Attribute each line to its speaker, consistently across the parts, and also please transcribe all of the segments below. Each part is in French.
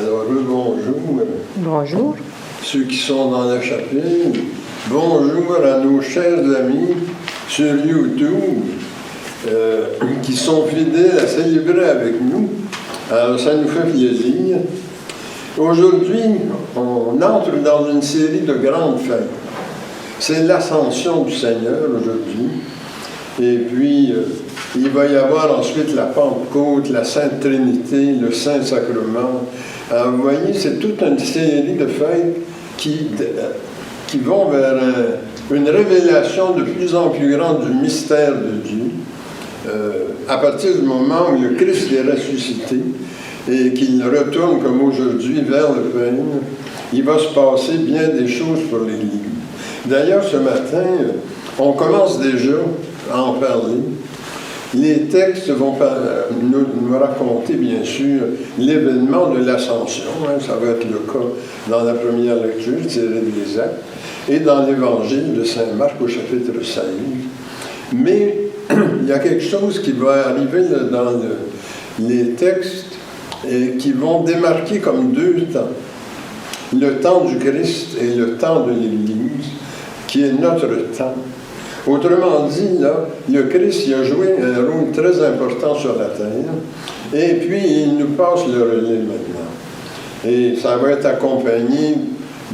Speaker 1: Alors, bonjour.
Speaker 2: Bonjour.
Speaker 1: Ceux qui sont dans la chapelle. Bonjour à nos chers amis sur YouTube qui sont fidèles à célébrer avec nous. Alors, ça nous fait plaisir. Aujourd'hui, on entre dans une série de grandes fêtes. C'est l'ascension du Seigneur aujourd'hui. Et puis, il va y avoir ensuite la Pentecôte, la Sainte Trinité, le Saint-Sacrement. Alors, vous voyez, c'est toute une série de fêtes qui vont vers une révélation de plus en plus grande du mystère de Dieu. À partir du moment où le Christ est ressuscité et qu'il retourne comme aujourd'hui vers le Père, il va se passer bien des choses pour l'Église. D'ailleurs, ce matin, on commence déjà à en parler. Les textes vont nous raconter, bien sûr, l'événement de l'Ascension. Ça va être le cas dans la première lecture, tirée des Actes, et dans l'Évangile de Saint Marc au chapitre 16. Mais il y a quelque chose qui va arriver dans les textes et qui vont démarquer comme deux temps. Le temps du Christ et le temps de l'Église, qui est notre temps. Autrement dit, là, le Christ il a joué un rôle très important sur la terre, et puis il nous passe le relais maintenant. Et ça va être accompagné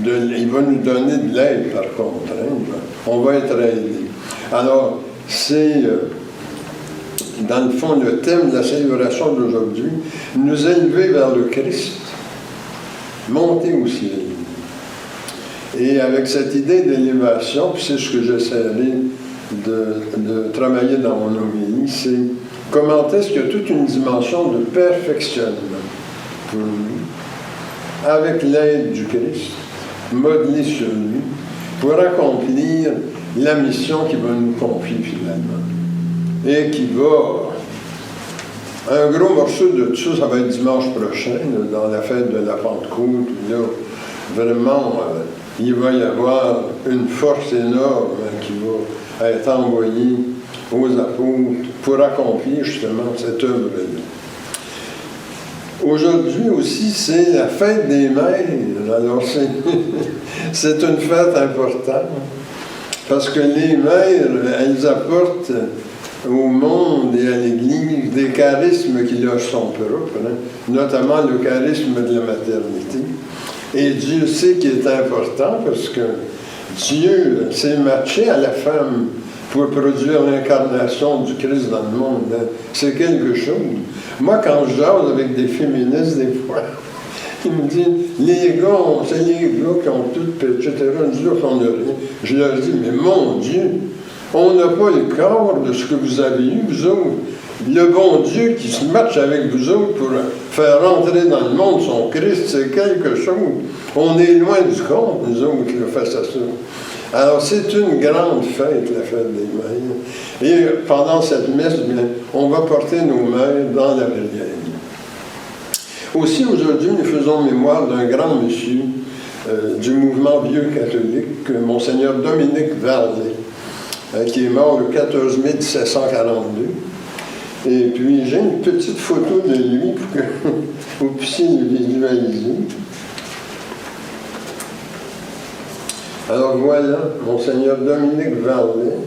Speaker 1: il va nous donner de l'aide par contre. On va être aidé. Alors, c'est, dans le fond, le thème de la célébration d'aujourd'hui, nous élever vers le Christ, monter au ciel. Et avec cette idée d'élévation, puis c'est ce que j'essaierai de travailler dans mon homélie, c'est comment est-ce qu'il y a toute une dimension de perfectionnement pour nous, avec l'aide du Christ, modelé sur lui, pour accomplir la mission qu'il va nous confier finalement. Et qui va... Un gros morceau de tout ça, ça va être dimanche prochain, là, dans la fête de la Pentecôte, où là, vraiment... il va y avoir une force énorme qui va être envoyée aux apôtres pour accomplir justement cette œuvre-là. Aujourd'hui aussi, c'est la fête des mères. Alors, c'est une fête importante parce que les mères, elles apportent au monde et à l'Église des charismes qui leur sont propres, notamment le charisme de la maternité. Et Dieu sait qu'il est important parce que Dieu s'est matché à la femme pour produire l'incarnation du Christ dans le monde. C'est quelque chose. Moi, quand je jase avec des féministes, des fois, ils me disent, les gars, c'est les gars qui ont tout péché, etc. Nous autres, on n'a rien. Je leur dis, mais mon Dieu, on n'a pas le corps de ce que vous avez eu, vous autres. Le bon Dieu qui se matche avec vous autres pour faire rentrer dans le monde son Christ, c'est quelque chose. On est loin du compte, nous autres, face à ça. Alors, c'est une grande fête, la fête des mères. Et pendant cette messe, bien, on va porter nos mères dans la prière. Aussi, aujourd'hui, nous faisons mémoire d'un grand monsieur du mouvement vieux catholique, Monseigneur Dominique Varlet, qui est mort le 14 mai 1742. Et puis, j'ai une petite photo de lui pour que vous puissiez le visualiser. Alors voilà, Monseigneur Dominique Varlet.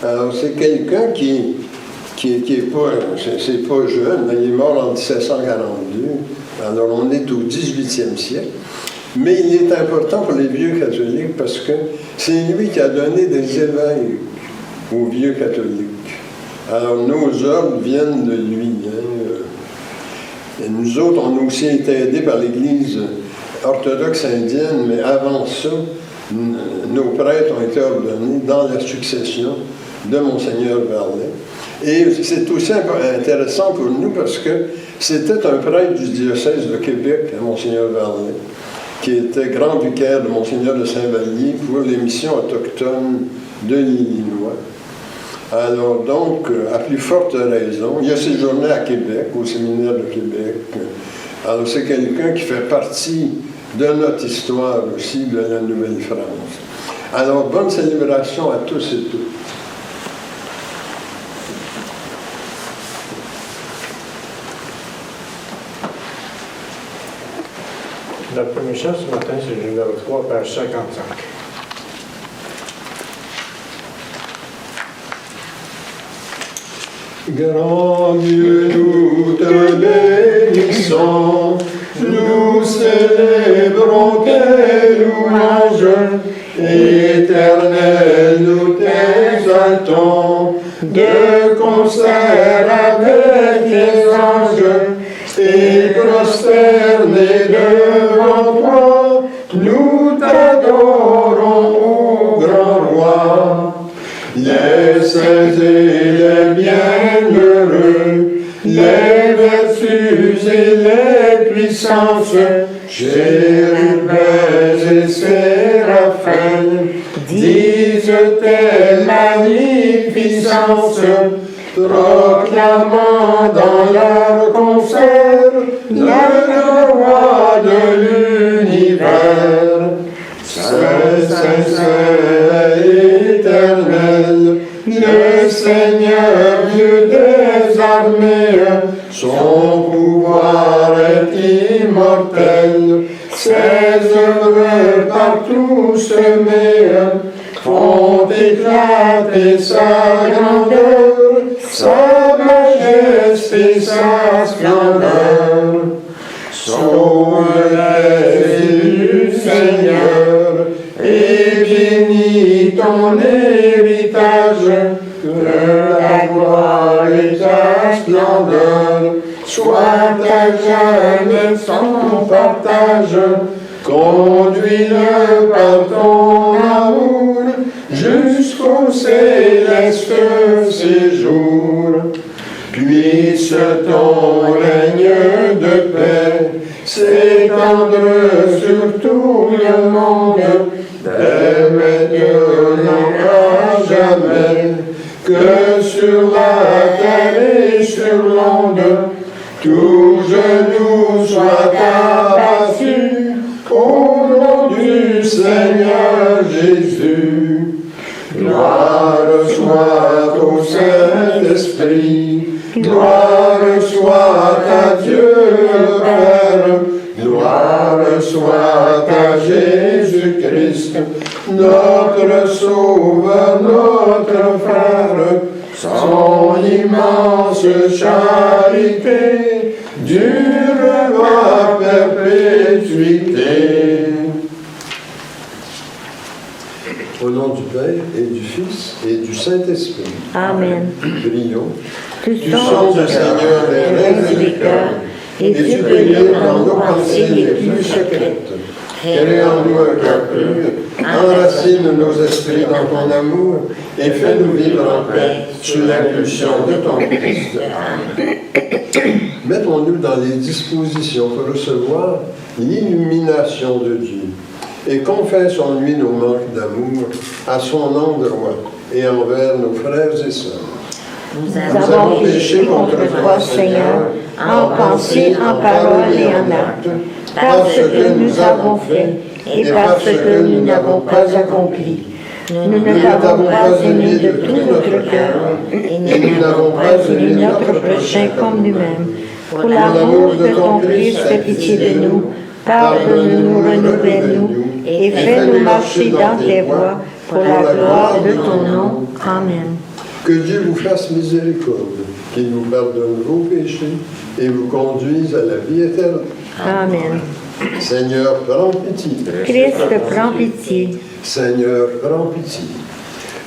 Speaker 1: Alors, c'est quelqu'un qui est pas, c'est pas jeune, il est mort en 1742. Alors, on est au 18e siècle. Mais il est important pour les vieux catholiques parce que c'est lui qui a donné des évêques aux vieux catholiques. Alors, nos ordres viennent de lui. Et nous autres, on a aussi été aidés par l'Église orthodoxe indienne, mais avant ça, nos prêtres ont été ordonnés dans la succession de Monseigneur Varlet. Et c'est aussi intéressant pour nous parce que c'était un prêtre du diocèse de Québec, Monseigneur Varlet, qui était grand vicaire de Monseigneur de Saint-Vallier pour les missions autochtones de l'Illinois. Alors donc, à plus forte raison, il a séjourné à Québec, au séminaire de Québec. Alors c'est quelqu'un qui fait partie de notre histoire aussi, de la Nouvelle-France. Alors, bonne célébration à tous et toutes.
Speaker 2: Notre premier chant ce matin, c'est le numéro 3, page 55.
Speaker 1: Grand Dieu, nous te bénissons, nous célébrons tes louanges, Éternel, nous t'exaltons, de concert avec les anges, et prosternés devant toi, nous t'adorons, ô grand roi. Les saints et les bienheureux, les vertus et les puissances, chérubins et séraphins, disent tes magnificences, proclamant dans leur concert le roi de l'univers. Saint, Saint, Saint, éternel, le Seigneur Dieu des armées, son pouvoir est immortel, ses œuvres partout semées font éclater sa grandeur, sa majesté, sa splendeur. Sauve les élus, Seigneur, et bénis ton héritage, que la gloire et ta splendeur soient à jamais son partage. Conduis-le par ton amour jusqu'au céleste séjour. Puisse ton règne de paix s'étendre sur tout le monde, dès maintenant à jamais, que sur la terre et sur l'onde, tout genou soit abattu au nom du Seigneur Jésus. Gloire soit au Saint-Esprit, gloire soit à Dieu le Père, gloire soit à Jésus-Christ, notre Sauveur, notre Frère. Son immense charité durera à perpétuité. Au nom du Père et du Fils et du Saint-Esprit.
Speaker 3: Amen.
Speaker 1: Prions.
Speaker 3: Tu
Speaker 1: Tu sondes, Seigneur, les rêves des cœurs, et tu pénètres dans nos pensées les plus secrètes. Crée en nous un cœur pur, enracine nos esprits dans ton amour, et fais-nous vivre en paix sous l'impulsion de ton Christ. Mettons-nous dans les dispositions pour recevoir l'illumination de Dieu, et confesse en lui nos manques d'amour à son endroit et envers nos frères et sœurs.
Speaker 3: Nous avons péché contre toi, Seigneur, en pensée, en parole et en acte, parce que nous avons fait et parce que nous n'avons pas accompli. Nous ne t'avons pas aimé de tout notre cœur et nous n'avons pas aimé notre prochain comme nous-mêmes. Pour l'amour de ton Christ, fais pitié de nous, pardonne-nous, renouvelle-nous et fais-nous marcher dans tes voies pour la gloire de ton nom. Amen.
Speaker 1: Que Dieu vous fasse miséricorde, qu'il vous pardonne vos péchés et vous conduise à la vie éternelle.
Speaker 3: Amen.
Speaker 1: Seigneur, prends pitié.
Speaker 3: Christ, prends pitié.
Speaker 1: Seigneur, prends pitié.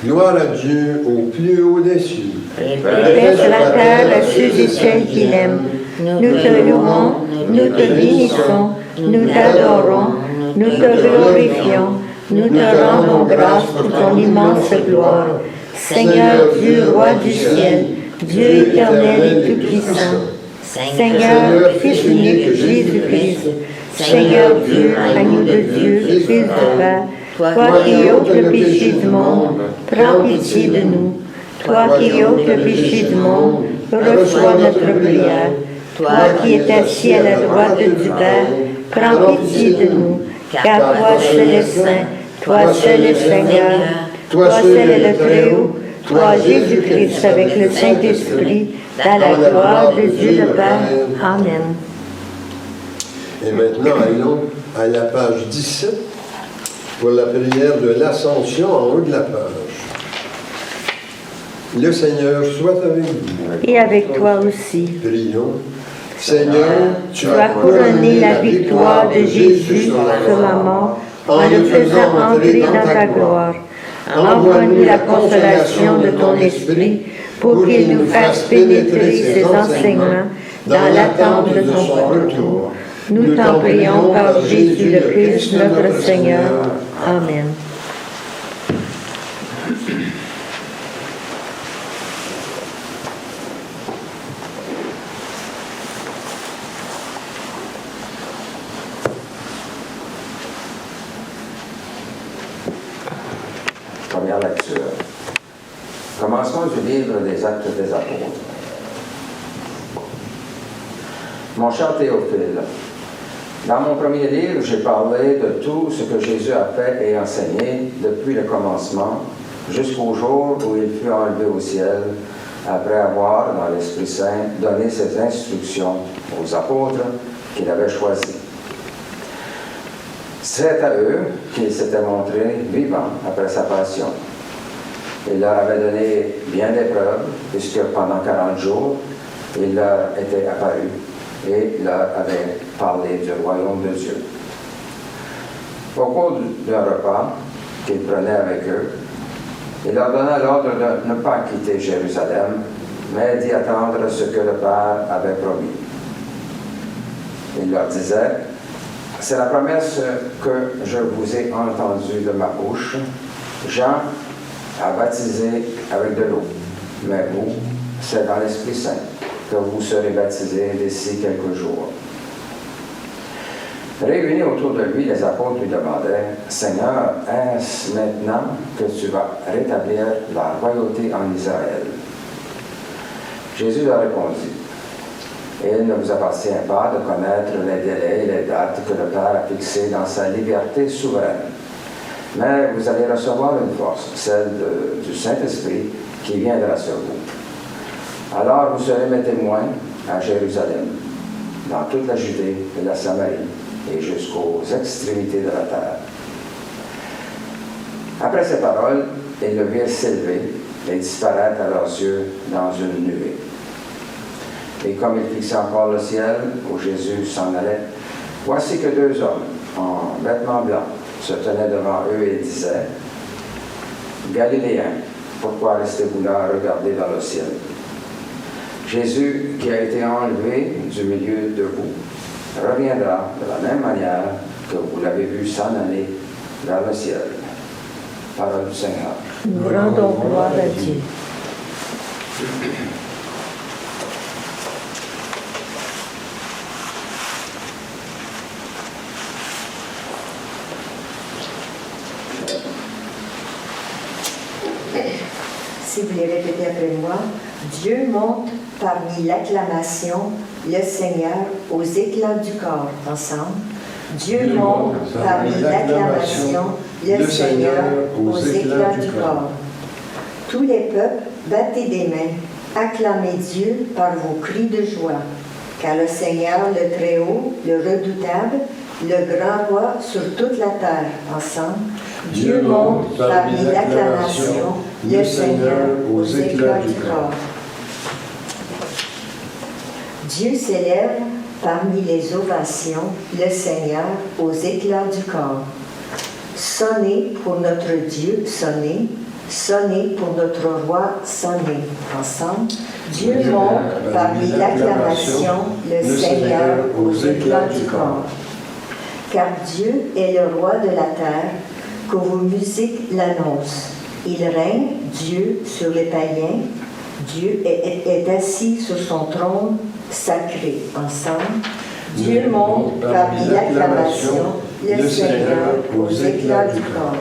Speaker 1: Gloire à Dieu au plus haut des cieux.
Speaker 3: Et paix sur la terre à ceux et celles qui l'aiment. Nous te louons, nous te bénissons, nous t'adorons, nous te glorifions, nous te rendons grâce pour ton immense gloire. Seigneur Dieu, roi du ciel, Dieu éternel et tout-puissant, Seigneur, Fils unique de Jésus-Christ, Seigneur Dieu, agneau de Dieu, Fils du Père, toi qui ôtes le péché du monde, prends pitié de nous. Toi qui ôtes le péché du monde, reçois notre prière. Toi qui es assis à la droite du Père, prends pitié de nous, car toi seul es saint, toi seul es Seigneur, toi seul es le Très-Haut, toi Jésus-Christ avec le Saint-Esprit, dans la gloire de Dieu le Père. Amen.
Speaker 1: Et maintenant, allons à la page 17 pour la prière de l'Ascension en haut de la page. Le Seigneur soit avec vous.
Speaker 3: Et avec toi aussi.
Speaker 1: Prions. Seigneur,
Speaker 3: Tu as couronné la victoire de Jésus sur la mort en le faisant entrer dans ta gloire. Envoie-nous la consolation de ton esprit pour qu'il nous fasse pénétrer ses enseignements dans l'attente de son retour. Nous t'en prions par Jésus le Christ, notre Seigneur. Amen.
Speaker 4: Première lecture. Commencement du livre des Actes des Apôtres. Mon cher Théophile, dans mon premier livre, j'ai parlé de tout ce que Jésus a fait et enseigné depuis le commencement jusqu'au jour où il fut enlevé au ciel, après avoir, dans l'Esprit Saint, donné ses instructions aux apôtres qu'il avait choisis. C'est à eux qu'il s'était montré vivant après sa passion. Il leur avait donné bien des preuves, puisque pendant 40 jours, il leur était apparu et leur avait parlé du royaume de Dieu. Au cours d'un repas qu'il prenait avec eux, il leur donna l'ordre de ne pas quitter Jérusalem, mais d'y attendre ce que le Père avait promis. Il leur disait: « C'est la promesse que je vous ai entendue de ma bouche. Jean a baptisé avec de l'eau, mais vous, c'est dans l'Esprit Saint que vous serez baptisés d'ici quelques jours. » Réunis autour de lui, les apôtres lui demandaient: « Seigneur, est-ce maintenant que tu vas rétablir la royauté en Israël? » Jésus leur répondit: « Il ne vous appartient pas de connaître les délais et les dates que le Père a fixés dans sa liberté souveraine. Mais vous allez recevoir une force, celle du Saint-Esprit, qui viendra sur vous. Alors vous serez mes témoins à Jérusalem, dans toute la Judée et la Samarie, et jusqu'aux extrémités de la terre. » Après ces paroles, ils le virent s'élever et disparaître à leurs yeux dans une nuée. Et comme il fixait encore le ciel, où Jésus s'en allait, voici que deux hommes, en vêtements blancs, se tenaient devant eux et disaient: « Galiléens, pourquoi restez-vous là à regarder dans le ciel? Jésus, qui a été enlevé du milieu de vous, reviendra de la même manière que vous l'avez vu s'en aller vers le ciel. » Parole du Seigneur.
Speaker 3: Nous rendons gloire à Dieu.
Speaker 5: Si vous les répétez après moi, Dieu monte parmi l'acclamation, le Seigneur aux éclats du corps. Ensemble. Dieu monte parmi l'acclamation, le Seigneur aux éclats du corps. Tous les peuples, battez des mains, acclamez Dieu par vos cris de joie. Car le Seigneur, le Très-Haut, le Redoutable, le grand roi sur toute la terre. Ensemble. Dieu monte parmi l'acclamation, le Seigneur aux éclats du corps. Dieu s'élève parmi les ovations, le Seigneur aux éclats du corps. Sonnez pour notre Dieu, sonnez. Sonnez pour notre roi, sonnez. Ensemble. Dieu monte parmi l'acclamation, le Seigneur aux éclats du corps. Car Dieu est le roi de la terre, que vos musiques l'annoncent. Il règne, Dieu, sur les païens. Dieu est assis sur son trône sacré. Ensemble. Dieu monte parmi l'acclamation, le Seigneur aux éclats du corps.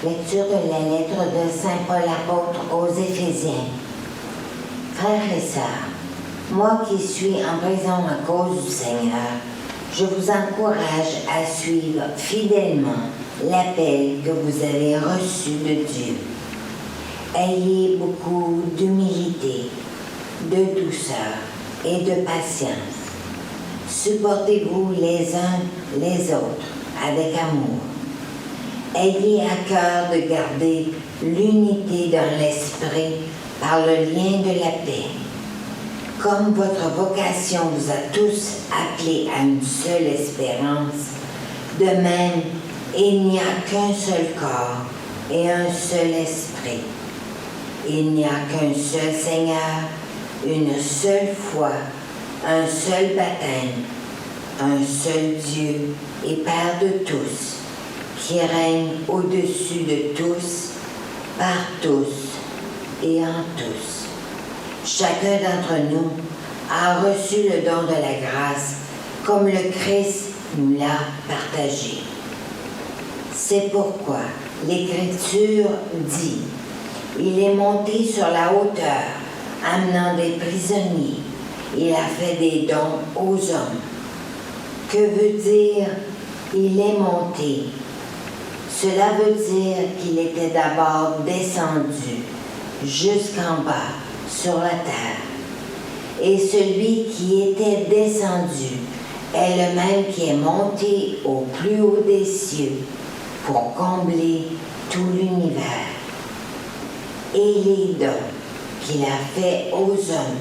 Speaker 6: Lecture de la lettre de Saint Paul apôtre aux Éphésiens. Frères et sœurs, moi qui suis en prison à cause du Seigneur, je vous encourage à suivre fidèlement l'appel que vous avez reçu de Dieu. Ayez beaucoup d'humilité, de douceur et de patience. Supportez-vous les uns les autres avec amour. Ayez à cœur de garder l'unité dans l'esprit par le lien de la paix. Comme votre vocation vous a tous appelés à une seule espérance, de même, il n'y a qu'un seul corps et un seul esprit. Il n'y a qu'un seul Seigneur, une seule foi, un seul baptême, un seul Dieu et Père de tous, qui règne au-dessus de tous, par tous et en tous. Chacun d'entre nous a reçu le don de la grâce comme le Christ nous l'a partagé. C'est pourquoi l'Écriture dit « Il est monté sur la hauteur, amenant des prisonniers. Il a fait des dons aux hommes. » Que veut dire « Il est monté » ? Cela veut dire qu'il était d'abord descendu jusqu'en bas sur la terre. Et celui qui était descendu est le même qui est monté au plus haut des cieux pour combler tout l'univers. Et les dons qu'il a faits aux hommes,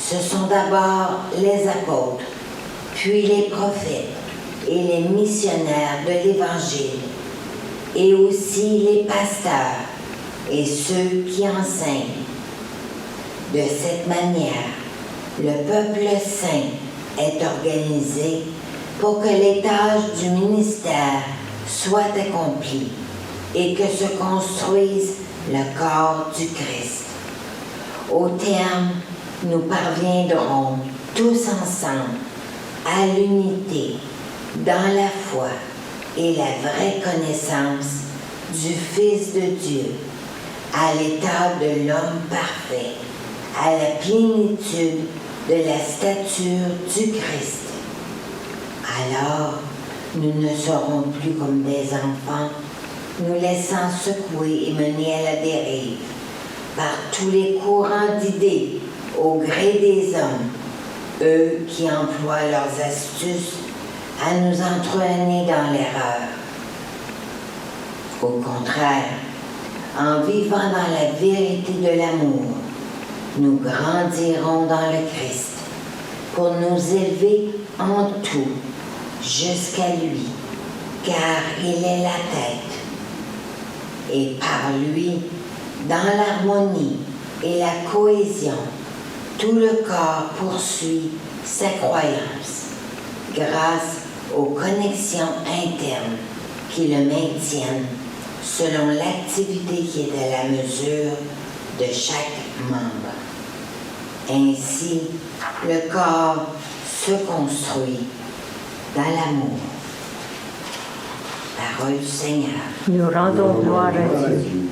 Speaker 6: ce sont d'abord les apôtres, puis les prophètes et les missionnaires de l'Évangile, et aussi les pasteurs et ceux qui enseignent. De cette manière, le peuple saint est organisé pour que les tâches du ministère soient accomplies et que se construise le corps du Christ. Au terme, nous parviendrons tous ensemble à l'unité dans la foi et la vraie connaissance du Fils de Dieu, à l'état de l'homme parfait, à la plénitude de la stature du Christ. Alors, nous ne serons plus comme des enfants, nous laissant secouer et mener à la dérive par tous les courants d'idées au gré des hommes, eux qui emploient leurs astuces à nous entraîner dans l'erreur. Au contraire, en vivant dans la vérité de l'amour, nous grandirons dans le Christ pour nous élever en tout jusqu'à lui, car il est la tête. Et par lui, dans l'harmonie et la cohésion, tout le corps poursuit sa croyance, grâce aux connexions internes qui le maintiennent selon l'activité qui est à la mesure de chaque membre. Ainsi, le corps se construit dans l'amour. Parole du Seigneur.
Speaker 3: Nous rendons gloire à Dieu.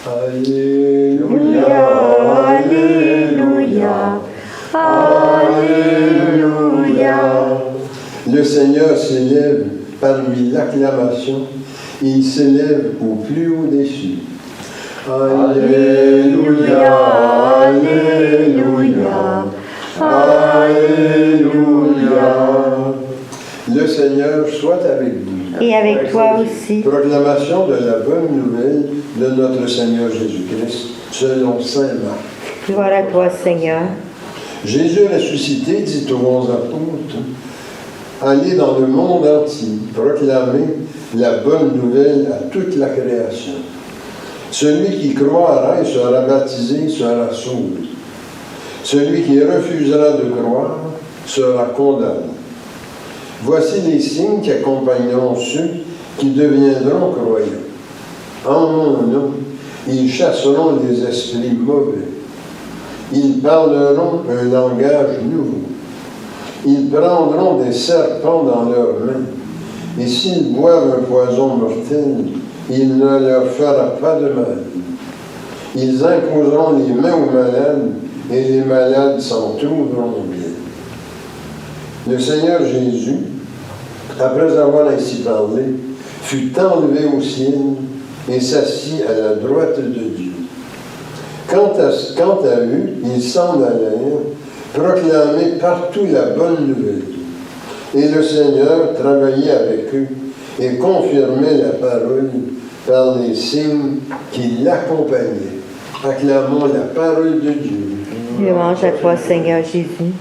Speaker 1: Alléluia,
Speaker 3: Alléluia, Alléluia.
Speaker 1: Le Seigneur s'élève parmi l'acclamation, il s'élève au plus haut des cieux. Alléluia, Alléluia, Alléluia. Le Seigneur soit avec vous.
Speaker 3: Et avec toi aussi.
Speaker 1: Proclamation de la bonne nouvelle de notre Seigneur Jésus-Christ, selon saint Marc.
Speaker 3: Gloire à toi, Seigneur.
Speaker 1: Jésus ressuscité dit aux 11 apôtres, allez dans le monde entier, proclamer la bonne nouvelle à toute la création. Celui qui croira et sera baptisé sera sauvé. Celui qui refusera de croire sera condamné. Voici les signes qui accompagneront ceux qui deviendront croyants. En mon nom, ils chasseront les esprits mauvais. Ils parleront un langage nouveau. Ils prendront des serpents dans leurs mains. Et s'ils boivent un poison mortel, il ne leur fera pas de mal. Ils imposeront les mains aux malades, et les malades s'en trouveront bien. Le Seigneur Jésus, après avoir ainsi parlé, fut enlevé au ciel et s'assit à la droite de Dieu. Quant à eux, ils s'en allèrent, proclamer partout la bonne nouvelle. Et le Seigneur travaillait avec eux et confirmait la parole par les signes qui l'accompagnaient. Acclamons la parole de Dieu.
Speaker 3: Louange à toi, Seigneur Jésus.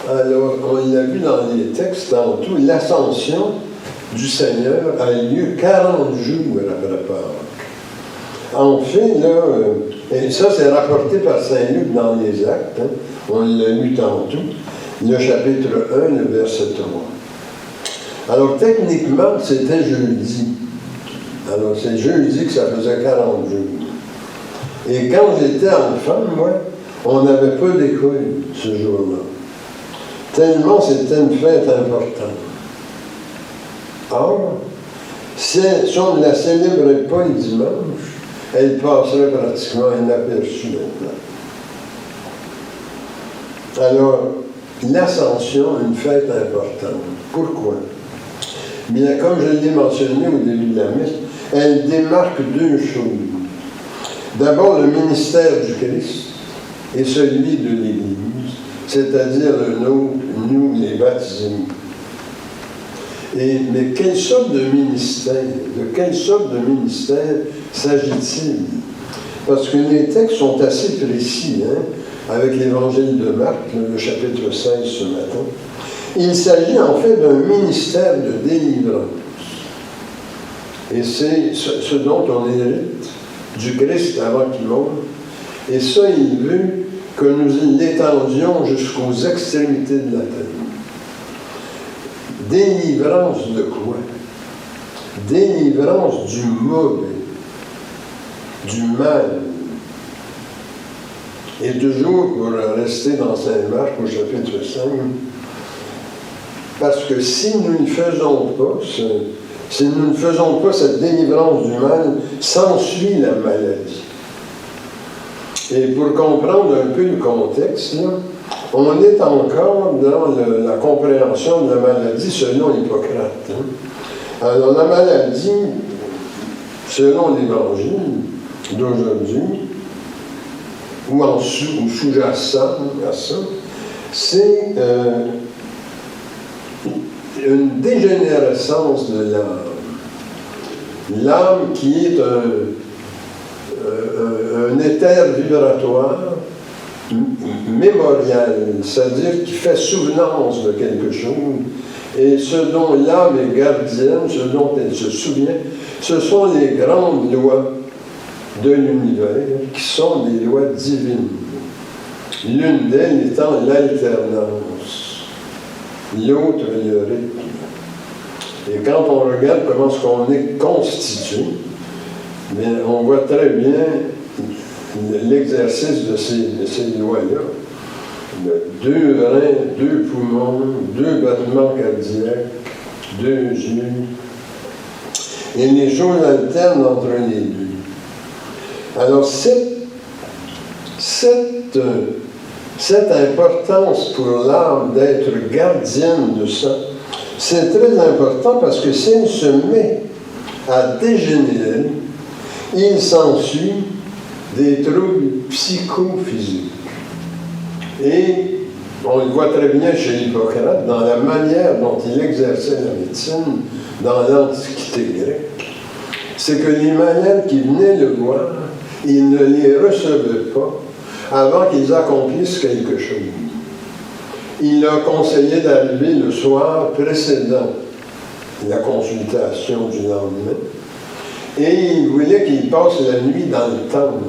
Speaker 1: Alors, on l'a vu dans les textes tantôt, l'ascension du Seigneur a lieu 40 jours après Pâques. En fait, là, et ça c'est rapporté par Saint Luc dans les Actes, hein, on l'a lu tantôt, le chapitre 1, le verset 3. Alors, techniquement, c'était jeudi. Alors, c'est jeudi que ça faisait 40 jours. Et quand j'étais enfant, moi, on n'avait pas d'école ce jour-là. Tellement c'était une fête importante. Or, si on ne la célébrait pas le dimanche, elle passerait pratiquement inaperçue maintenant. Alors, l'Ascension, une fête importante. Pourquoi? Bien, comme je l'ai mentionné au début de la messe, elle démarque deux choses. D'abord, le ministère du Christ et celui de l'Église, c'est-à-dire le nôtre, nous les baptisés. Mais quelle sorte de ministère? De quelle sorte de ministère s'agit-il? Parce que les textes sont assez précis, hein, avec l'évangile de Marc, le chapitre 16 ce matin. Il s'agit en fait d'un ministère de délivrance. Et c'est ce dont on hérite du Christ avant qu'il meure. Et ça, il veut que nous l'étendions jusqu'aux extrémités de la terre. Délivrance de quoi? Délivrance du mauvais, du mal. Et toujours, pour rester dans Saint-Marc au chapitre 5, parce que si nous ne faisons pas cette délivrance du mal, s'ensuit la maladie. Et pour comprendre un peu le contexte, là, on est encore dans la compréhension de la maladie selon Hippocrate. Hein. Alors la maladie, selon l'Évangile d'aujourd'hui, ou sous-jacent à ça, c'est une dégénérescence de l'âme. L'âme qui est un éther vibratoire mémorial, c'est-à-dire qui fait souvenance de quelque chose, et ce dont l'âme est gardienne, ce dont elle se souvient, ce sont les grandes lois de l'univers, qui sont des lois divines. L'une d'elles étant l'alternance, l'autre le rythme. Et quand on regarde comment est-ce qu'on est constitué, bien, on voit très bien l'exercice de ces lois-là. Deux reins, deux poumons, deux battements cardiaques, deux yeux. Et les choses alternent entre les deux. Alors, cette importance pour l'âme d'être gardienne de ça, c'est très important parce que si elle se met à dégénérer, il s'ensuit des troubles psychophysiques. Et on le voit très bien chez Hippocrate dans la manière dont il exerçait la médecine dans l'Antiquité grecque. C'est que les malades qui venaient le voir, il ne les recevait pas avant qu'ils accomplissent quelque chose. il a conseillé d'arriver le soir précédent la consultation du lendemain, et il voulait qu'il passe la nuit dans le temple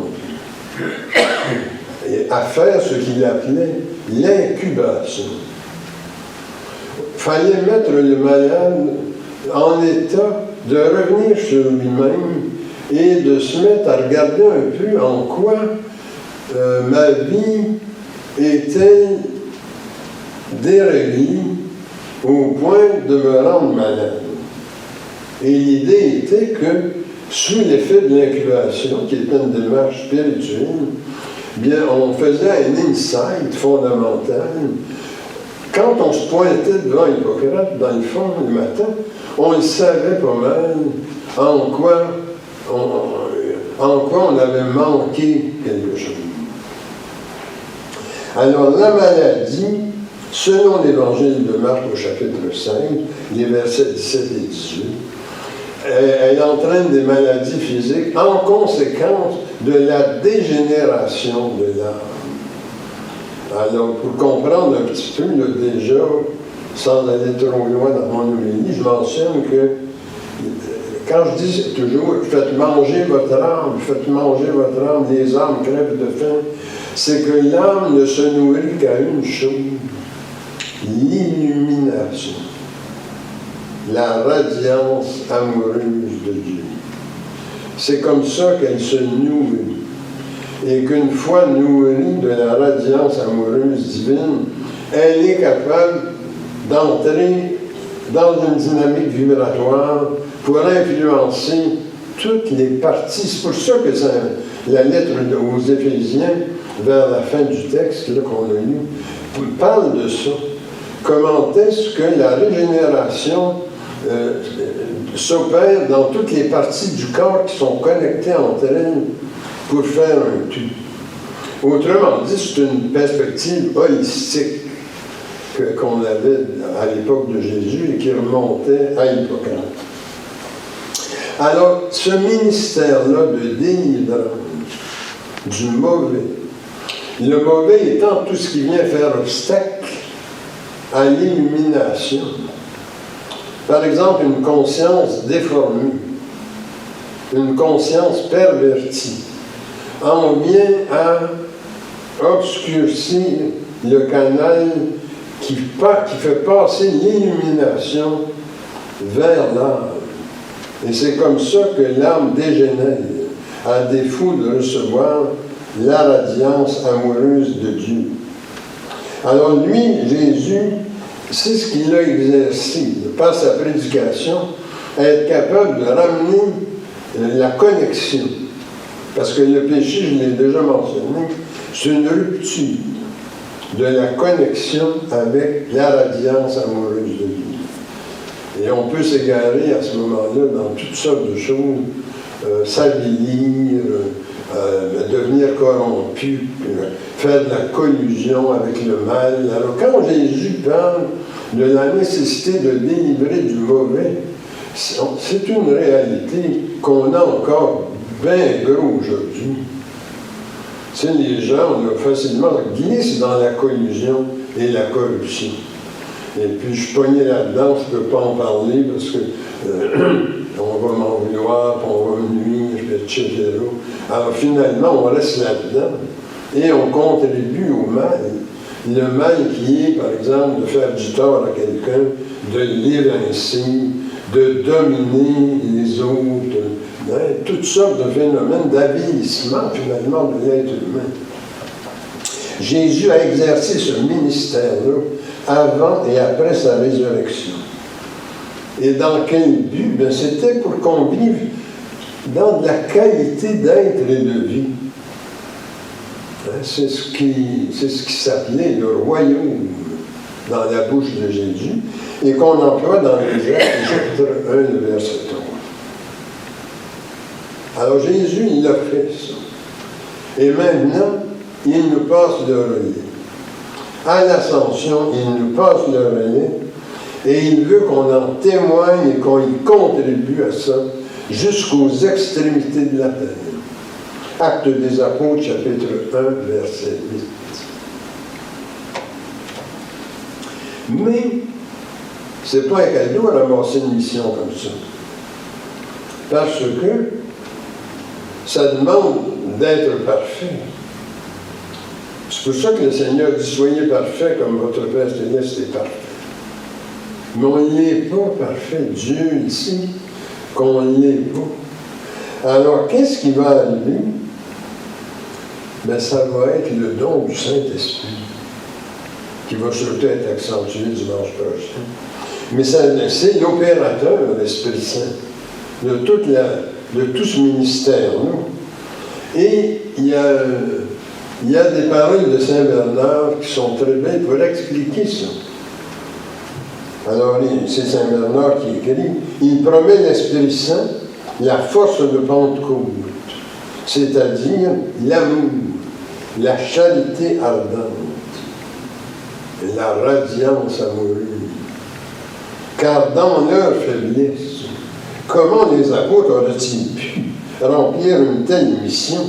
Speaker 1: à faire ce qu'il appelait l'incubation. Il fallait mettre le malade en état de revenir sur lui-même et de se mettre à regarder un peu en quoi ma vie était déréglée au point de me rendre malade. Et l'idée était que, sous l'effet de l'incubation, qui était une démarche spirituelle, bien, on faisait un insight fondamental. Quand on se pointait devant Hippocrate, dans le fond, le matin, on le savait pas mal en quoi on avait manqué quelque chose. Alors, la maladie, selon l'Évangile de Marc au chapitre 5, les versets 17 et 18, elle entraîne des maladies physiques en conséquence de la dégénération de l'âme. Alors, pour comprendre un petit peu, là, déjà, sans aller trop loin dans mon homélie, je mentionne que quand je dis toujours « faites manger votre âme, les âmes crèvent de faim », c'est que l'âme ne se nourrit qu'à une chose, l'illumination, la radiance amoureuse de Dieu. C'est comme ça qu'elle se nourrit. Et qu'une fois nourrie de la radiance amoureuse divine, elle est capable d'entrer dans une dynamique vibratoire pour influencer toutes les parties. C'est pour ça que la lettre aux Éphésiens, vers la fin du texte là, qu'on a lu, parle de ça. Comment est-ce que la régénération s'opère dans toutes les parties du corps qui sont connectées entre elles pour faire un tout. Autrement dit, c'est une perspective holistique qu'on avait à l'époque de Jésus et qui remontait à Hippocrate. Alors, ce ministère-là de délivrance du mauvais, le mauvais étant tout ce qui vient faire obstacle à l'illumination. Par exemple, une conscience déformée, une conscience pervertie, en vient à obscurcir le canal qui fait passer l'illumination vers l'âme. Et c'est comme ça que l'âme dégénère, à défaut de recevoir la radiance amoureuse de Dieu. Alors lui, Jésus, c'est ce qu'il a exercé, par sa prédication, à être capable de ramener la connexion. Parce que le péché, je l'ai déjà mentionné, c'est une rupture de la connexion avec la radiance amoureuse de Dieu. Et on peut s'égarer à ce moment-là dans toutes sortes de choses, s'avilir, devenir corrompu, faire de la collusion avec le mal. Alors quand Jésus parle de la nécessité de délivrer du mauvais, c'est une réalité qu'on a encore bien gros aujourd'hui. Tu sais, les gens, on a facilement glissent dans la collusion et la corruption. Et puis, je suis pogné là-dedans, je ne peux pas en parler parce que on va m'en vouloir, puis on va me nuire, etc. Alors, finalement, on reste là-dedans et on contribue au mal. Le mal qui est, par exemple, de faire du tort à quelqu'un, de l'évincer, de dominer les autres, hein, toutes sortes de phénomènes d'avilissement, finalement, de l'être humain. Jésus a exercé ce ministère-là avant et après sa résurrection. Et dans quel but? Ben, c'était pour qu'on vive dans de la qualité d'être et de vie. Hein, c'est ce qui s'appelait le royaume dans la bouche de Jésus et qu'on emploie dans les Actes, chapitre 1, le verset 3. Alors Jésus, il a fait ça. Et maintenant, il nous passe le relais. À l'ascension, il nous passe le relais et il veut qu'on en témoigne et qu'on y contribue à ça jusqu'aux extrémités de la terre. Actes des Apôtres, chapitre 1, verset 8. Mais c'est pas un cadeau à ramasser une mission comme ça. Parce que ça demande d'être parfait. C'est pour ça que le Seigneur dit « Soyez parfaits comme votre Père céleste est parfait ». Mais on n'est pas parfait. Dieu ici, qu'on ne l'est pas. Alors, qu'est-ce qui va arriver? Ben, ça va être le don du Saint-Esprit, qui va surtout être accentué dimanche prochain. Mais c'est l'opérateur, l'Esprit Saint, de tout ce ministère-là. Et il y a des paroles de Saint Bernard qui sont très belles pour expliquer ça. Alors, c'est Saint Bernard qui écrit « Il promet l'Esprit Saint la force de Pentecôte, c'est-à-dire l'amour, la charité ardente, la radiance amoureuse. Car dans leur faiblesse, comment les apôtres auraient-ils pu remplir une telle mission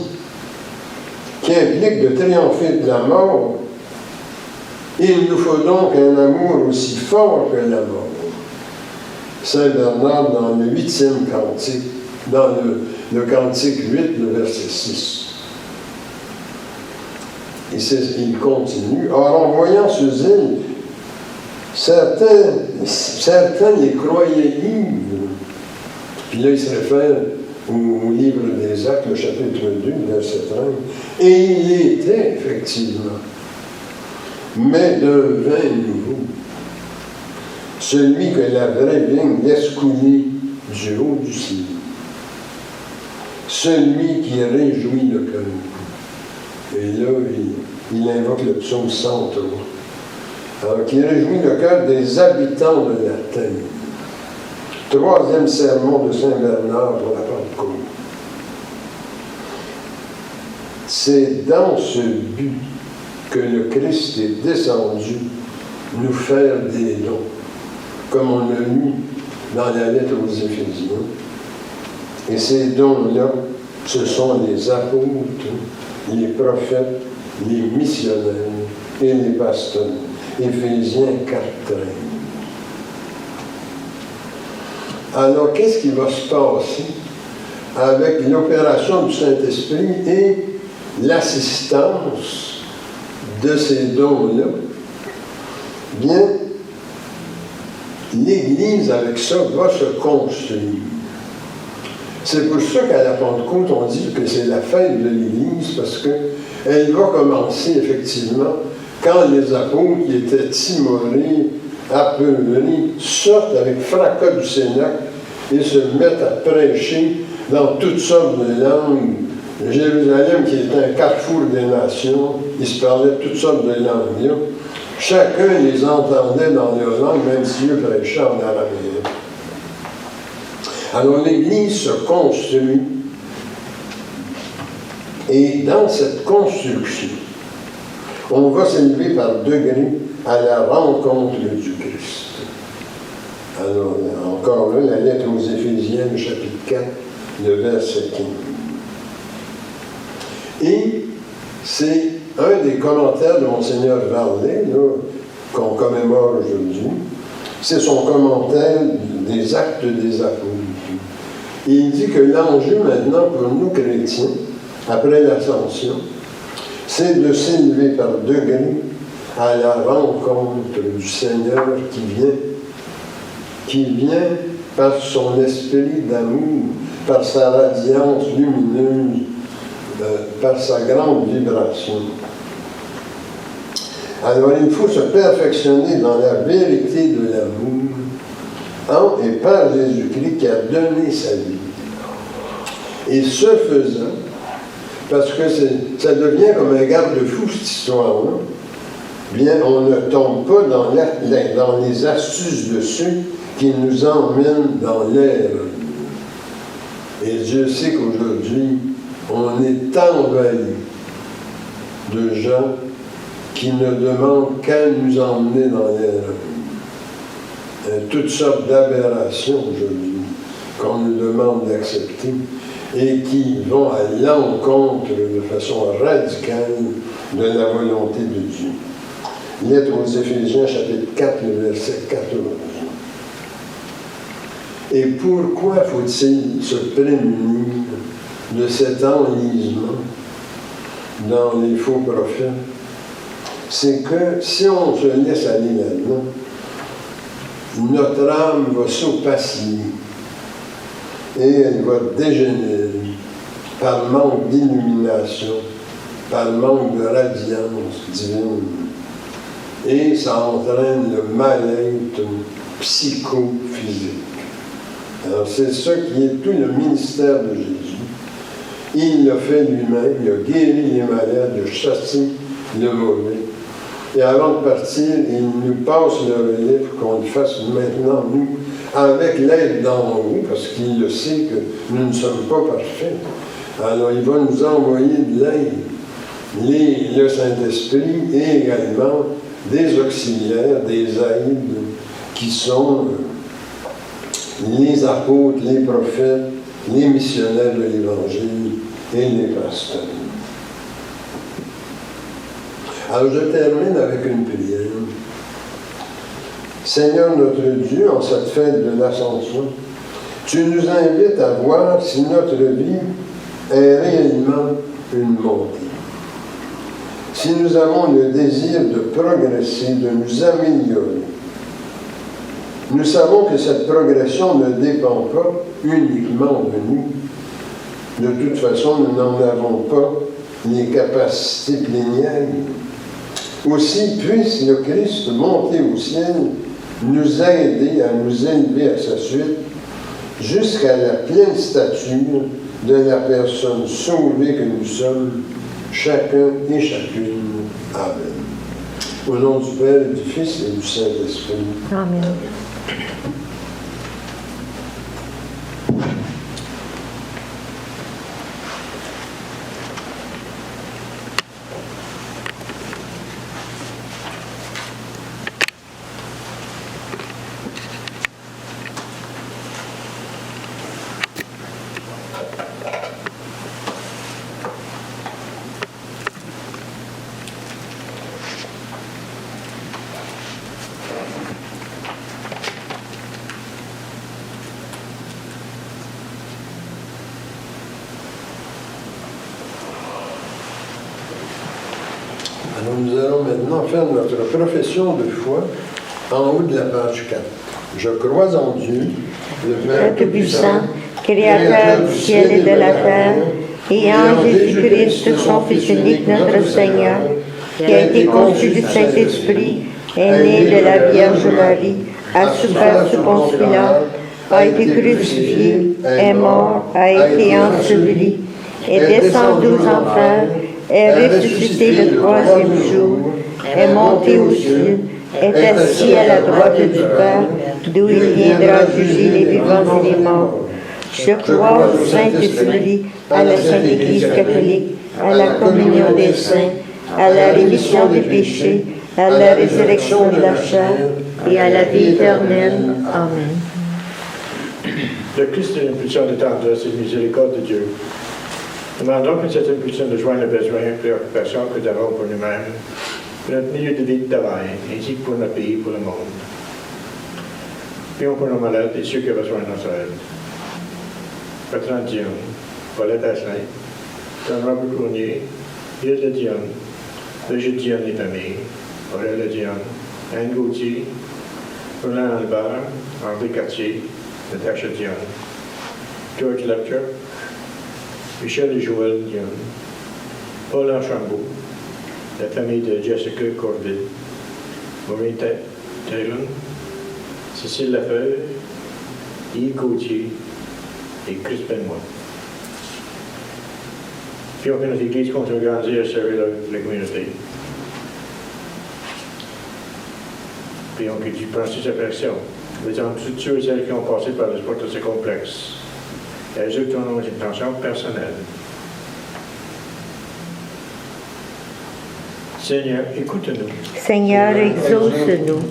Speaker 1: qui implique de triompher de la mort? Il nous faut donc un amour aussi fort que la mort. » Saint Bernard, dans le 8e cantique, dans le cantique 8, le verset 6. Et il continue. Or, en voyant ce zèle, certains les croyaient ivres. Puis là, il se réfère au livre des Actes, le chapitre 2, verset 30. Et il l'était, effectivement, mais d'un vin nouveau. Celui que la vraie vigne laisse couler du haut du ciel. Celui qui réjouit le cœur. Et là, il invoque le psaume 103. Alors, qui réjouit le cœur des habitants de la terre. Troisième sermon de Saint Bernard pour la Pentecôte. C'est dans ce but que le Christ est descendu nous faire des dons, comme on l'a lu dans la lettre aux Éphésiens. Et ces dons-là, ce sont les apôtres, les prophètes, les missionnaires et les pasteurs. Éphésiens 4:13. Alors, qu'est-ce qui va se passer avec l'opération du Saint-Esprit et l'assistance de ces dons-là? Bien, l'Église, avec ça, va se construire. C'est pour ça qu'à la Pentecôte, on dit que c'est la fête de l'Église, parce qu'elle va commencer, effectivement, quand les apôtres qui étaient timorés, apeurés, sortent avec fracas du Cénacle et se mettent à prêcher dans toutes sortes de langues. Jérusalem, qui était un carrefour des nations, ils se parlaient toutes sortes de langues là. Chacun les entendait dans leur langue, même si eux prêchaient en araméen. Alors l'Église se construit, et dans cette construction, on va s'élever par degrés à la rencontre du Christ. Alors, encore là, la lettre aux Éphésiens, le chapitre 4, le verset 15. Et c'est un des commentaires de Monseigneur Varlet, qu'on commémore aujourd'hui. C'est son commentaire des Actes des Apôtres. Il dit que l'enjeu maintenant pour nous chrétiens, après l'Ascension, c'est de s'élever par degrés à la rencontre du Seigneur qui vient par son esprit d'amour, par sa radiance lumineuse, par sa grande vibration. Alors il faut se perfectionner dans la vérité de l'amour en et par Jésus-Christ qui a donné sa vie. Et ce faisant, parce que ça devient comme un garde-fou, cette histoire-là, bien, on ne tombe pas dans les astuces de ceux qui nous emmènent dans l'erreur. Et Dieu sait qu'aujourd'hui, on est envahi de gens qui ne demandent qu'à nous emmener dans l'erreur. Toutes sortes d'aberrations aujourd'hui qu'on nous demande d'accepter et qui vont à l'encontre de façon radicale de la volonté de Dieu. Lettre aux Éphésiens, chapitre 4, le verset 14. Et pourquoi faut-il se prémunir de cet enlisement dans les faux prophètes? C'est que si on se laisse aller là-dedans, notre âme va s'opacier et elle va dégénérer par manque d'illumination, par manque de radiance divine. Et ça entraîne le mal-être psychophysique. Alors c'est ça qui est tout le ministère de Jésus. Il l'a fait lui-même, il a guéri les malades, il a chassé le mauvais. Et avant de partir, il nous passe le relais pour qu'on le fasse maintenant, nous, avec l'aide d'en haut, parce qu'il le sait que nous ne sommes pas parfaits. Alors il va nous envoyer de l'aide, le Saint-Esprit et également des auxiliaires, des aides qui sont les apôtres, les prophètes, les missionnaires de l'Évangile et les pasteurs. Alors je termine avec une prière. Seigneur notre Dieu, en cette fête de l'Ascension, tu nous invites à voir si notre vie est réellement une montée. Si nous avons le désir de progresser, de nous améliorer. Nous savons que cette progression ne dépend pas uniquement de nous. De toute façon, nous n'en avons pas les capacités plénières. Aussi, puisse le Christ monter au ciel, nous aider à nous élever à sa suite, jusqu'à la pleine stature de la personne sauvée que nous sommes, chacun et chacune. Amen. Au nom du Père, du Fils et du Saint-Esprit.
Speaker 3: Amen.
Speaker 1: Alors nous allons maintenant faire notre profession de foi en haut de la page 4. Je crois en Dieu, le Père
Speaker 3: Tout-Puissant, Créateur du ciel et de la terre, et en Jésus-Christ, son Fils unique, notre Seigneur, qui a été conçu du Saint-Esprit, est né de la Vierge Marie, a souffert sous Ponce Pilate, a été crucifié, est mort, a été enseveli, est descendu aux enfers, est ressuscité le troisième jour, est monté aux cieux, est assis à la droite du Père, d'où il viendra juger les vivants et les morts. Je crois au Saint-Esprit, à la Sainte Église catholique, à la communion des saints, à la rémission des péchés, à la résurrection de la chair et à la vie éternelle. Amen.
Speaker 2: Le Christ est une impulsion de tendresse et de miséricorde de Dieu. Demandons que cette impulsion de joindre le besoin et préoccupation que nous avons pour nous-mêmes, pour notre milieu de vie de travail, ainsi que pour notre pays, pour le monde. Prions pour nos malades et ceux qui ont besoin de notre aide. Bertrand Dion, Paulette Asselin, Jean-Robert Cournier, Hilde Dion, Brigitte Dion et famille, Aurélie Dion, Anne Gauthier, Roland Albert, André Cartier, Natasha Dion, George Lepcher, Michel et Joël Dion, Paul Archambault, la famille de Jessica Corville, Maureen Taylor, Cécile Lafeuille, Yves Gauthier et Chris Benoît. Prions que notre Église continue à grandir et servir la communauté. Prions que Dieu prenne ses affections, visant tous ceux et celles qui ont passé par le sport de ces complexes. Et ajoute nos intentions personnelles. Seigneur, écoute-nous.
Speaker 3: Seigneur, exauce-nous.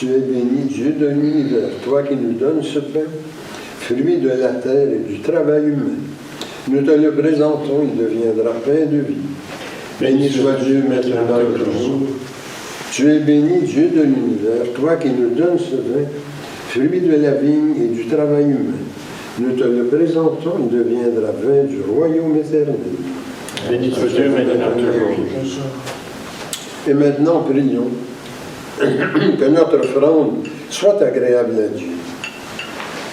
Speaker 1: Tu es béni, Dieu de l'univers, toi qui nous donnes ce pain, fruit de la terre et du travail humain. Nous te le présentons, il deviendra pain de vie. Béni soit Dieu maintenant dans le jour. Tu es béni, Dieu de l'univers, toi qui nous donnes ce vin, fruit de la vigne et du travail humain. Nous te le présentons, il deviendra vin du royaume éternel.
Speaker 2: Béni soit Dieu maintenant toujours.
Speaker 1: Et maintenant, prions que notre offrande soit agréable à Dieu.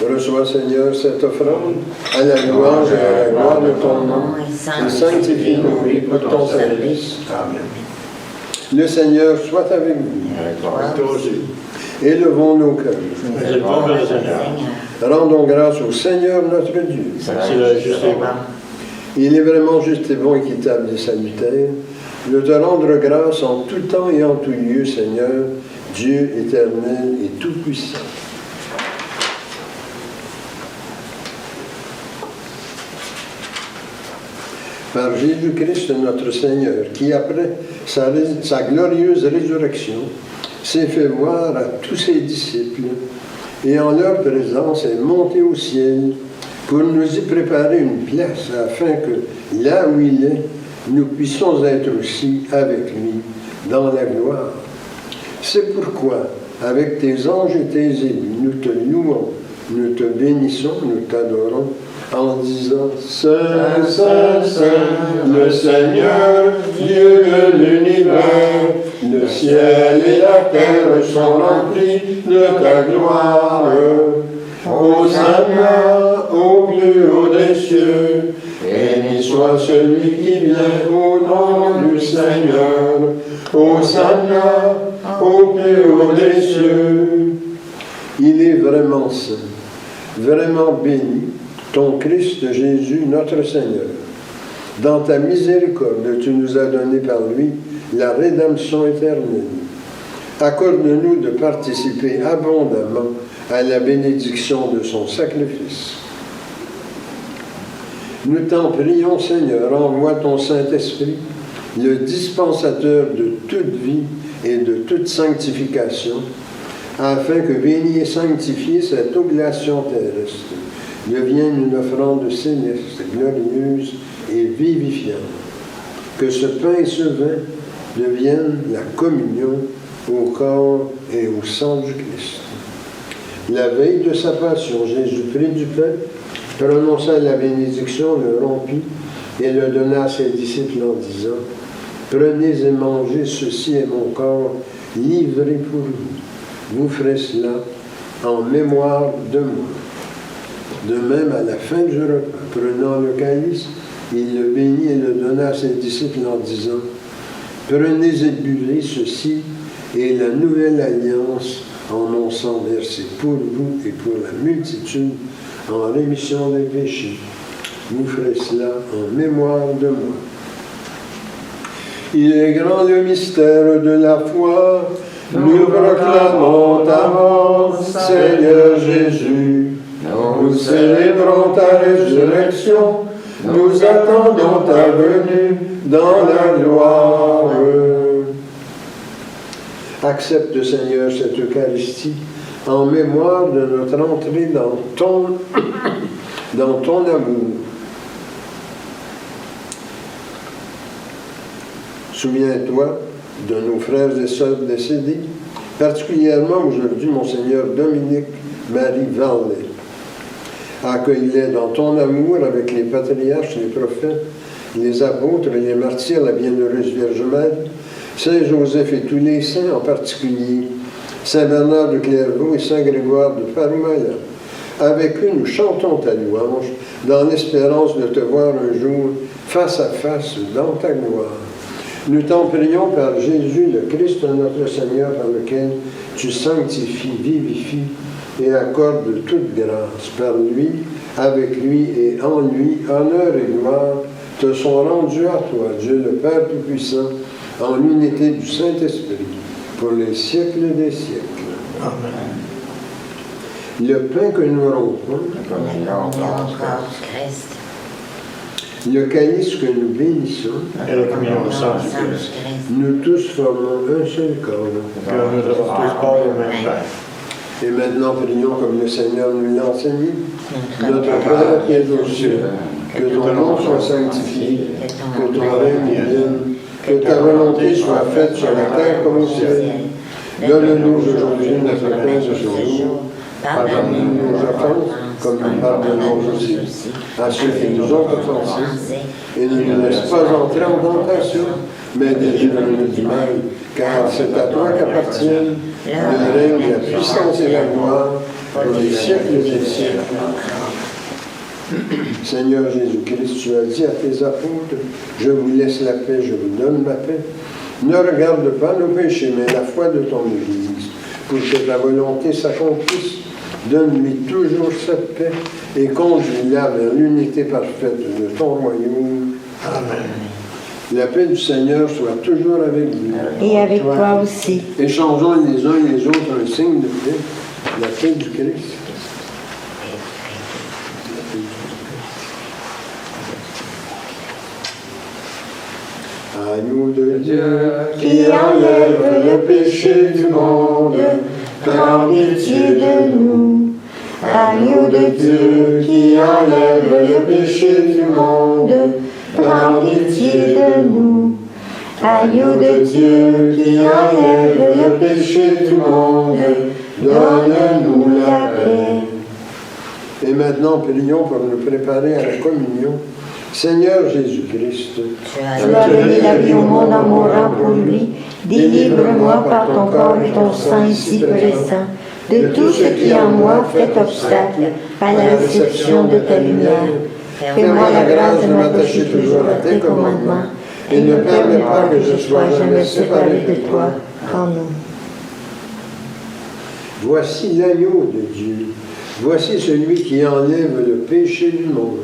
Speaker 1: Reçois, Seigneur, cette offrande à la louange et à la gloire de ton nom, et sanctifie nos vies pour ton service. Amen. Le Seigneur soit avec vous.
Speaker 2: Toi aussi.
Speaker 1: Élevons nos cœurs.
Speaker 2: Mais il parle le Seigneur.
Speaker 1: Rendons grâce au Seigneur notre Dieu.
Speaker 2: C'est la juste et bon.
Speaker 1: Il est vraiment juste et bon, équitable et salutaire de te rendre grâce en tout temps et en tout lieu, Seigneur, Dieu éternel et tout-puissant. Par Jésus-Christ notre Seigneur, qui après sa glorieuse résurrection s'est fait voir à tous ses disciples et en leur présence est monté au ciel pour nous y préparer une place afin que là où il est, nous puissions être aussi avec lui dans la gloire. C'est pourquoi, avec tes anges et tes élus, nous te louons, nous te bénissons, nous t'adorons, en disant « Saint, Saint, Saint, le Seigneur, Dieu de l'univers, le ciel et la terre sont remplis de ta gloire. Hosanna au plus haut des cieux, béni soit celui qui vient au nom du Seigneur. Hosanna au plus haut des cieux. » Il est vraiment saint, vraiment béni, ton Christ Jésus, notre Seigneur. Dans ta miséricorde, tu nous as donné par lui la rédemption éternelle. Accorde-nous de participer abondamment à la bénédiction de son sacrifice. Nous t'en prions, Seigneur, envoie ton Saint-Esprit, le dispensateur de toute vie et de toute sanctification, afin que, béni et sanctifié, cette oblation terrestre devienne une offrande céleste, glorieuse et vivifiante. Que ce pain et ce vin deviennent la communion au corps et au sang du Christ. La veille de sa passion, Jésus prit du pain, prononça la bénédiction, le rompit et le donna à ses disciples en disant « Prenez et mangez, ceci est mon corps livré pour vous. Vous ferez cela en mémoire de moi. » De même, à la fin du repas, prenant le calice, il le bénit et le donna à ses disciples en disant « Prenez et buvez, ceci est la nouvelle alliance en mon sang versé pour vous et pour la multitude en rémission des péchés. Vous ferez cela en mémoire de moi. » Il est grand le mystère de la foi, nous proclamons ta mort, Seigneur Jésus. Nous célébrons ta résurrection, nous attendons ta venue dans la gloire. Accepte, Seigneur, cette Eucharistie en mémoire de notre entrée dans ton amour. Souviens-toi de nos frères et sœurs décédés, particulièrement aujourd'hui, Monseigneur Dominique Marie Varlet. Accueille-les dans ton amour avec les patriarches, les prophètes, les apôtres et les martyrs, la bienheureuse Vierge Marie, Saint Joseph et tous les saints, en particulier Saint Bernard de Clairvaux et Saint Grégoire de Parumala. Avec eux, nous chantons ta louange, dans l'espérance de te voir un jour face à face dans ta gloire. Nous t'en prions par Jésus, le Christ, notre Seigneur, par lequel tu sanctifies, vivifies et accordes toute grâce. Par lui, avec lui et en lui, honneur et gloire te sont rendus à toi, Dieu le Père Tout-Puissant, en l'unité du Saint-Esprit, pour les siècles des siècles. Amen. Le pain que nous rompons, le calice que nous bénissons,
Speaker 2: et la communion du sang du Christ.
Speaker 1: nous tous formons un seul corps.
Speaker 2: Car nous avons tous part au même Père.
Speaker 1: Et maintenant, prions comme le Seigneur nous l'a enseigné. Notre Père qui es aux cieux, que ton nom soit sanctifié, que ton règne vienne, que ta volonté soit faite sur la terre comme au ciel. Donne-nous aujourd'hui notre pain de ce jour. Pardonne-nous nos offenses, comme nous pardonnons aussi à ceux qui nous ont offensés. Et ne nous laisse pas entrer en tentation, mais délivre-nous du mal, car c'est à toi qu'appartiennent le règne, la puissance et la gloire pour les siècles des siècles. Seigneur Jésus-Christ, tu as dit à tes apôtres, je vous laisse la paix, je vous donne ma paix. Ne regarde pas nos péchés, mais la foi de ton Église, pour que ta volonté s'accomplisse. Donne-lui toujours cette paix et conduis-la vers l'unité parfaite de ton royaume. Amen. La paix du Seigneur soit toujours avec vous.
Speaker 3: Et avec toi aussi.
Speaker 1: Échangeons les uns les autres un signe de paix, la paix du Christ. Agneau de Dieu,
Speaker 3: Qui enlève le péché du monde, prends pitié de nous. Agneau de Dieu, qui enlève le péché du monde, prends pitié de nous. Agneau de Dieu, qui enlève le péché du monde, donne-nous la paix.
Speaker 1: Et maintenant, prions pour nous préparer à la communion. Seigneur Jésus-Christ,
Speaker 3: Tu as donné la vie au monde en mourant pour lui. Délivre-moi par ton corps et ton sang ici présent de tout ce qui en moi fait obstacle à la réception de ta lumière. Fais-moi la grâce de m'attacher toujours à tes commandements et ne permets pas que je sois jamais séparé de toi. Amen.
Speaker 1: voici l'agneau de Dieu. Voici celui qui enlève le péché du monde.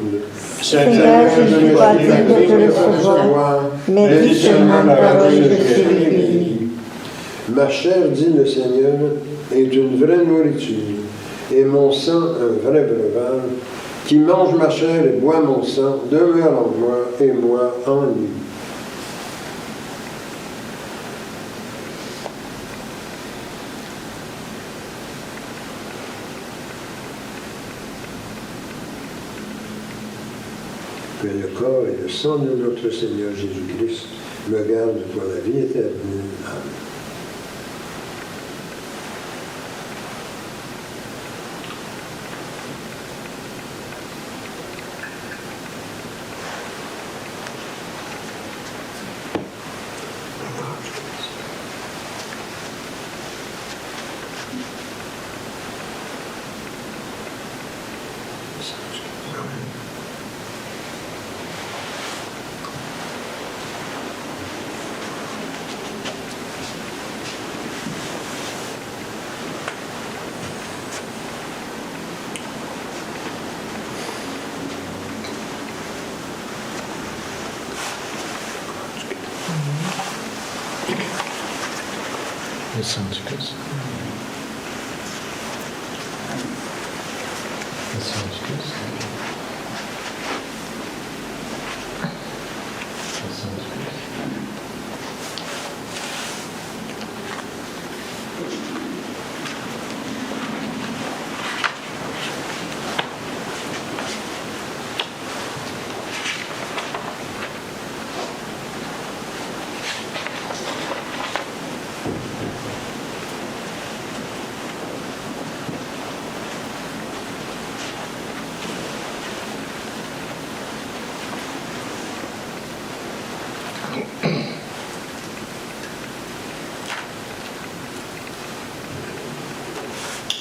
Speaker 3: Seigneur, je ne suis pas digne de te recevoir, mais dis seulement une parole et je serai guéri.
Speaker 1: Ma chair, dit le Seigneur, est une vraie nourriture, et mon sang un vrai breuvage. Qui mange ma chair et boit mon sang demeure en moi et moi en lui. Que le corps et le sang de notre Seigneur Jésus-Christ me gardent pour la vie éternelle. Amen.
Speaker 2: Le sang du Christ. Le sang du Christ. Le sang du Christ.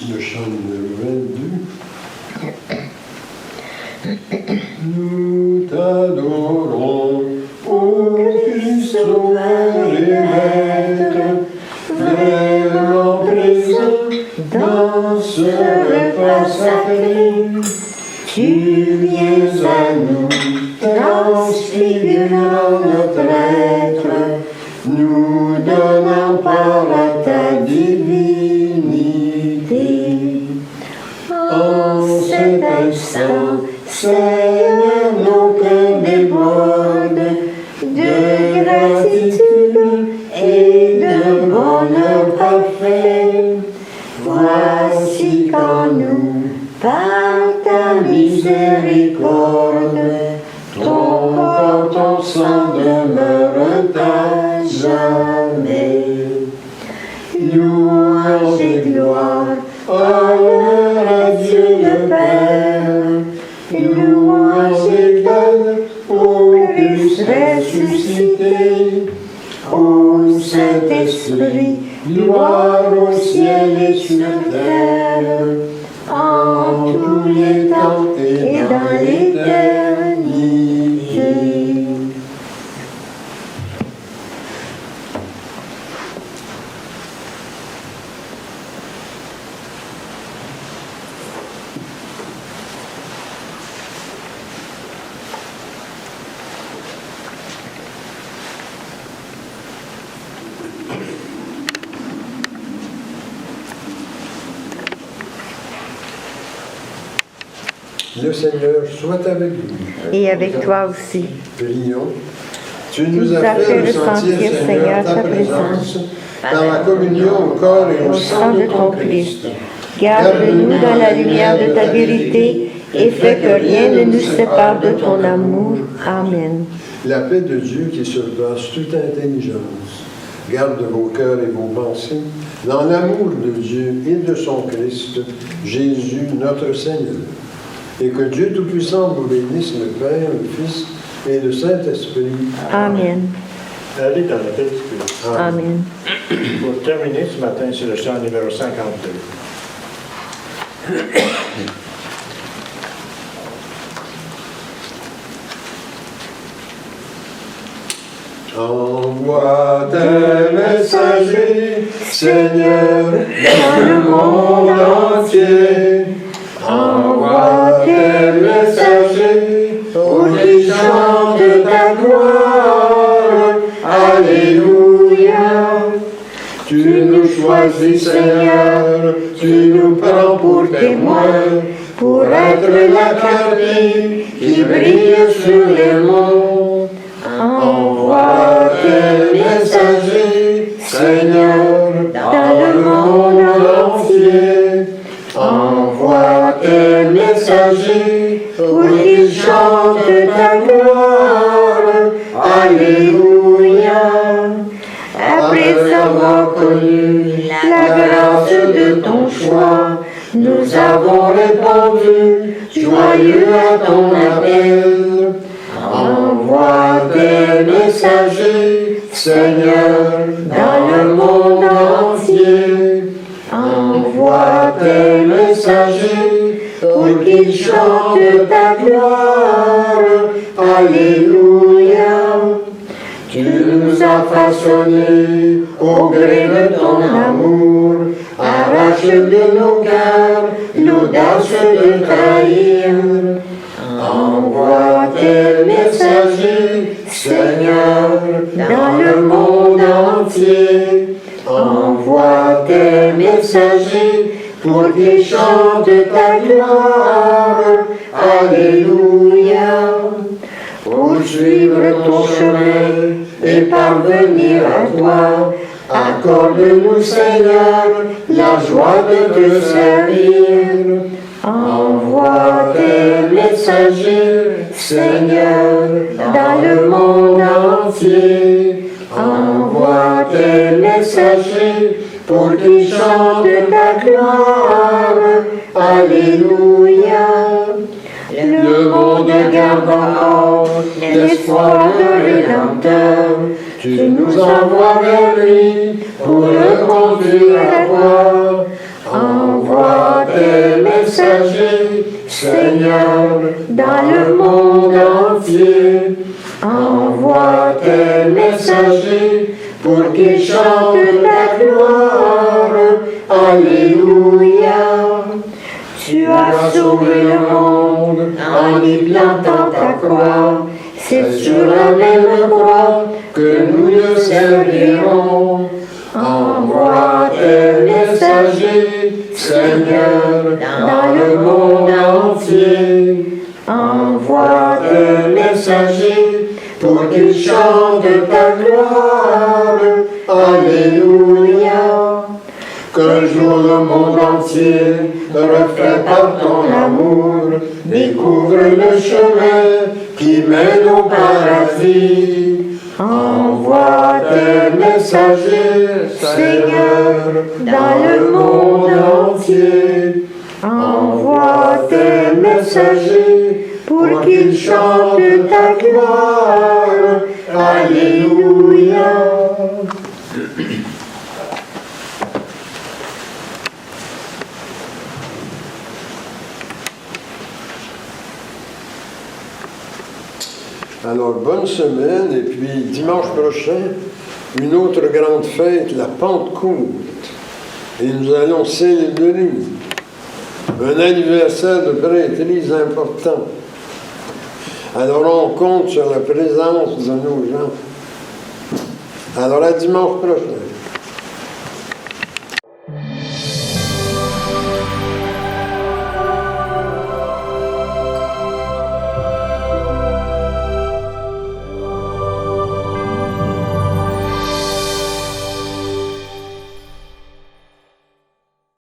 Speaker 1: Le chant numéro 22. Nous t'adorons, ô Christ sauveur et maître, vraiment présent dans ce repas sacré. Tu viens à nous, transfigurant notre être, nous donnant part à ta divinité. En cet instant, Seigneur, nos cœurs débordent ta miséricorde, ton corps, ton sang demeurent à jamais. Louange et gloire, honneur à Dieu le Père, louange et gloire au Christ ressuscité, au Saint-Esprit, gloire au ciel et sur terre, en tous les temps et dans l'éternité. Le Seigneur soit avec vous.
Speaker 3: Et avec toi aussi.
Speaker 1: Prions. Tu nous as fait ressentir, Seigneur, ta présence dans la communion au corps et au sang de ton Christ.
Speaker 3: Garde-nous dans la lumière de ta vérité et fais que rien ne nous sépare de ton amour. Amen.
Speaker 1: La paix de Dieu qui surpasse toute intelligence garde vos cœurs et vos pensées dans l'amour de Dieu et de son Christ, Jésus notre Seigneur. Et que Dieu Tout-Puissant vous bénisse, le Père, le Fils et le Saint-Esprit.
Speaker 3: Amen.
Speaker 2: Allez dans la paix du Christ.
Speaker 3: Amen.
Speaker 2: Pour terminer ce matin, c'est le chant numéro 52.
Speaker 1: Envoie tes messagers, Seigneur, dans le monde entier. Envoie tes messagers, qui chantent ta gloire. Alléluia. Tu nous choisis, Seigneur, tu nous prends pour témoins, pour être la clarté qui brille sur les monts. Envoie tes messagers, Seigneur, dans le monde entier. Envoie tes messagers pour qu'ils chantent ta gloire. Alléluia. Après avoir connu la grâce de ton choix, nous avons répondu, joyeux à ton appel. Envoie tes messagers, Seigneur, dans le monde entier. Envoie tes messagers pour qu'ils chantent ta gloire. Alléluia. Tu nous as façonnés au gré de ton amour. Arrache de nos cœurs l'audace de trahir. Envoie tes messagers, Seigneur, dans le monde entier. Envoie tes messagers pour qu'ils chantent ta gloire. Alléluia. Pour suivre ton chemin et parvenir à toi, accorde-nous, Seigneur, la joie de te servir. Envoie tes messagers, Seigneur, dans le monde entier. Envoie tes messagers pour qu'ils chantent ta gloire. Alléluia. Le monde garde encore l'espoir de Rédempteur. Tu nous envoies vers lui pour le conduire à toi. Envoie tes messagers, Seigneur, dans le monde entier. Envoie tes messagers pour qu'ils chantent ta gloire. Alléluia. Tu as sauvé le monde en y plantant ta croix. C'est sur la même croix que nous le servirons. Envoie tes messagers, Seigneur, dans le monde entier. Envoie tes messagers pour qu'ils chantent ta gloire. Alléluia. Qu'un jour le monde entier, refait par ton amour, l'amour, découvre le chemin qui mène au paradis. Envoie tes messagers, Seigneur, dans le monde entier. Envoie tes messagers pour qu'ils chantent ta gloire. Alléluia. Alors, bonne semaine, et puis dimanche prochain, une autre grande fête, la Pentecôte. Et nous allons célébrer un anniversaire de prêtrise important. Alors, on compte sur la présence de nos gens. Alors, à dimanche prochain.